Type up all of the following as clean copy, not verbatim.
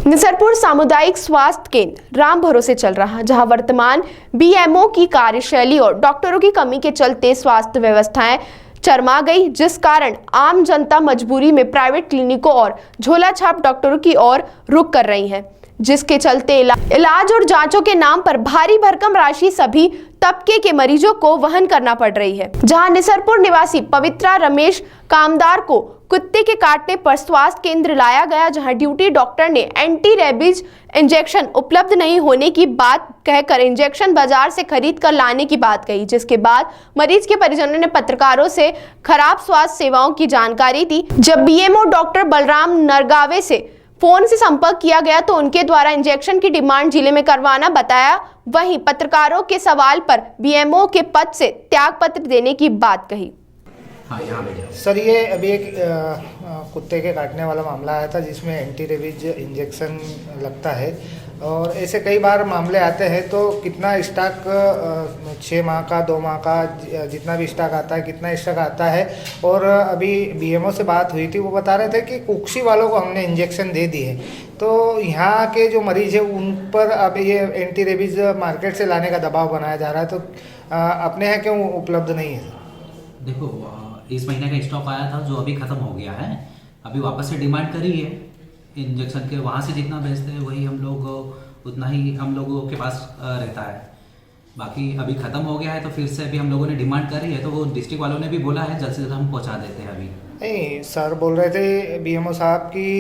निसरपुर सामुदायिक स्वास्थ्य केंद्र राम भरोसे चल रहा, जहां वर्तमान बीएमओ की कार्यशैली और डॉक्टरों की कमी के चलते स्वास्थ्य व्यवस्थाएं चरमरा गई, जिस कारण आम जनता मजबूरी में प्राइवेट क्लिनिकों और झोला छाप डॉक्टरों की ओर रुख कर रही है, जिसके चलते इलाज और जांचों के नाम पर भारी भरकम राशि सभी तबके के मरीजों को वहन करना पड़ रही है। जहां निसरपुर निवासी पवित्रा रमेश कामदार को कुत्ते के काटने पर स्वास्थ्य केंद्र लाया गया, जहां ड्यूटी डॉक्टर ने एंटी रेबीज इंजेक्शन उपलब्ध नहीं होने की बात कहकर इंजेक्शन बाजार से खरीद कर लाने की बात कही, जिसके बाद मरीज के परिजनों ने पत्रकारों से खराब स्वास्थ्य सेवाओं की जानकारी दी। जब बीएमओ डॉक्टर बलराम नरगावे से फोन से संपर्क किया गया तो उनके द्वारा इंजेक्शन की डिमांड जिले में करवाना बताया। वहीं पत्रकारों के सवाल पर बीएमओ के पद से त्यागपत्र देने की बात कही। हाँ, सर, ये अभी एक कुत्ते के काटने वाला मामला आया था जिसमें एंटी रेबीज इंजेक्शन लगता है, और ऐसे कई बार मामले आते हैं। तो कितना स्टॉक 6 माह का, 2 माह का, जितना भी स्टॉक आता है, कितना स्टॉक आता है? और अभी बीएमओ से बात हुई थी, वो बता रहे थे कि कुक्षी वालों को हमने इंजेक्शन दे दिए। तो यहाँ के जो मरीज है उन पर अब ये एंटी रेबीज मार्केट से लाने का दबाव बनाया जा रहा है, तो अपने यहाँ क्यों उपलब्ध नहीं है? देखो, इस महीने का स्टॉक आया था जो अभी ख़त्म हो गया है। अभी वापस से डिमांड करी है इंजेक्शन के, वहाँ से जितना भेजते हैं वही हम लोग उतना ही हम लोगों के पास रहता है। बाकी अभी ख़त्म हो गया है तो फिर से अभी हम लोगों ने डिमांड करी है, तो वो डिस्ट्रिक्ट वालों ने भी बोला है जल्द से जल्द हम पहुँचा देते हैं। अभी नहीं, सर बोल रहे थे बीएमओ साहब की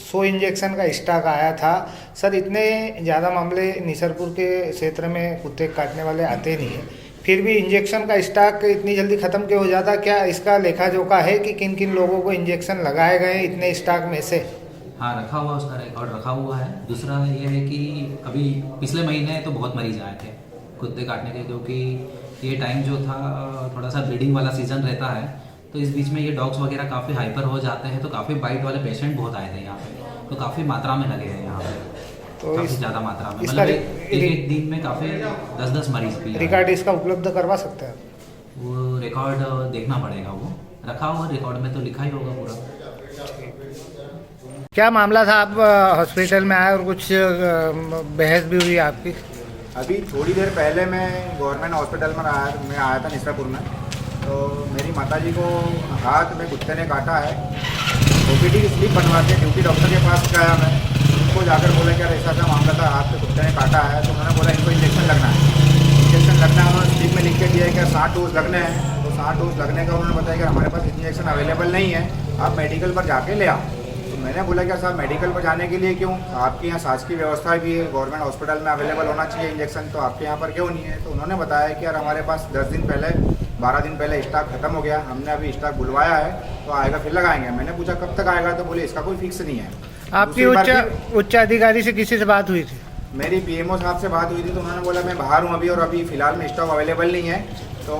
100 इंजेक्शन का स्टॉक आया था। सर, इतने ज़्यादा मामले निसरपुर के क्षेत्र में कुत्ते काटने वाले आते नहीं हैं, फिर भी इंजेक्शन का स्टॉक इतनी जल्दी ख़त्म क्यों हो जाता? क्या इसका लेखा जोखा है कि किन किन लोगों को इंजेक्शन लगाए गए इतने स्टॉक में से? हाँ, रखा हुआ, उसका रिकॉर्ड रखा हुआ है। दूसरा ये है कि अभी पिछले महीने तो बहुत मरीज आए थे कुत्ते काटने के, क्योंकि ये टाइम जो था थोड़ा सा ब्लीडिंग वाला सीजन रहता है, तो इस बीच में ये डॉग्स वगैरह काफ़ी हाइपर हो जाते हैं, तो काफ़ी बाइट वाले पेशेंट बहुत आए थे यहाँ पे, तो काफ़ी मात्रा में लगे हैं यहाँ पे, तो काफ़ी ज़्यादा मात्रा में, मतलब एक दिन में काफ़ी 10-10 मरीज भी। रिकॉर्ड इसका उपलब्ध करवा सकते हैं? वो रिकॉर्ड देखना पड़ेगा, वो रखा हुआ रिकॉर्ड में तो लिखा ही होगा पूरा। क्या मामला था? आप हॉस्पिटल में आए और कुछ बहस भी हुई आपकी? अभी थोड़ी देर पहले मैं गवर्नमेंट हॉस्पिटल में आया था निसरपुर में, तो मेरी माताजी को हाथ में कुत्ते ने काटा है। ओपीडी की स्लिप बनवा के ड्यूटी डॉक्टर के पास गया मैं, उनको जाकर बोला कि ऐसा ऐसा मामला था, हाथ पे कुत्ते ने काटा है। तो उन्होंने बोला इनको इंजेक्शन लगना है। इंजेक्शन लगना है, उन्होंने स्लिप में लिख के दिया है कि 60 डोज लगने हैं। तो 60 डोज लगने का उन्होंने बताया कि हमारे पास इंजेक्शन अवेलेबल नहीं है, आप मेडिकल पर जाके ले आओ। तो मैंने बोला कि साहब मेडिकल पर जाने के लिए क्यों? आपके यहाँ शासकीय व्यवस्था भी है, गवर्नमेंट हॉस्पिटल में अवेलेबल होना चाहिए इंजेक्शन, तो आपके यहाँ पर क्यों नहीं है? तो उन्होंने बताया कि यार हमारे पास 10 दिन पहले, 12 दिन पहले स्टॉक खत्म हो गया, हमने अभी स्टॉक बुलवाया है, तो आएगा फिर लगाएंगे। मैंने पूछा कब तक आएगा, तो बोले इसका कोई फिक्स नहीं है। आपकी उच्च अधिकारी से किसी से बात हुई थी? मेरी बीएमओ साहब से बात हुई थी, तो उन्होंने बोला मैं बाहर हूँ अभी, और अभी फ़िलहाल में स्टॉक अवेलेबल नहीं है। तो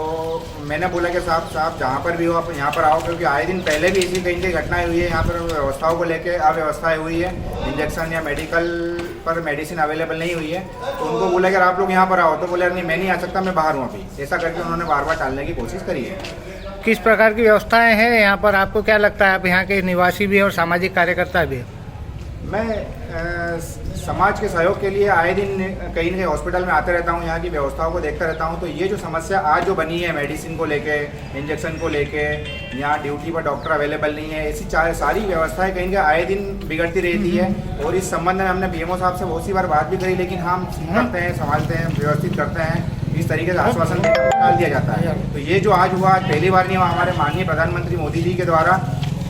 मैंने बोला कि साहब जहाँ पर भी हो आप यहाँ पर आओ, क्योंकि आए दिन पहले भी इसी कहीं घटनाएं हुई है, यहाँ पर व्यवस्थाओं को लेके अव्यवस्थाएं हुई है, इंजेक्शन या मेडिकल पर मेडिसिन अवेलेबल नहीं हुई है। तो उनको बोला कि आप लोग यहाँ पर आओ, तो बोले नहीं मैं नहीं आ सकता, मैं बाहर हूँ अभी। ऐसा करके उन्होंने बार बार टालने की कोशिश करी है। किस प्रकार की व्यवस्थाएं हैं यहाँ पर? आपको क्या लगता है, आप यहाँ के निवासी भी और सामाजिक कार्यकर्ता भी? मैं समाज के सहयोग के लिए आए दिन कहीं न कहीं हॉस्पिटल में आते रहता हूँ, यहाँ की व्यवस्थाओं को देखता रहता हूँ। तो ये जो समस्या आज जो बनी है मेडिसिन को लेके, इंजेक्शन को लेके, यहाँ ड्यूटी पर डॉक्टर अवेलेबल नहीं है, ऐसी सारी व्यवस्थाएं कहीं ना आए दिन बिगड़ती रहती है। और इस संबंध में हमने बीएमओ साहब से बहुत सी बार बात भी करी, लेकिन हम करते हैं, संभालते हैं, व्यवस्थित करते हैं, इस तरीके से आश्वासन डाल दिया जाता है। तो ये जो आज हुआ, पहली बार नहीं हुआ। हमारे माननीय प्रधानमंत्री मोदी जी के द्वारा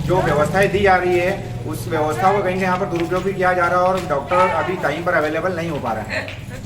जो व्यवस्थाएं दी जा रही है, उस व्यवस्था को कहीं यहाँ पर दुरुपयोग भी किया जा रहा है, और डॉक्टर अभी टाइम पर अवेलेबल नहीं हो पा रहे हैं।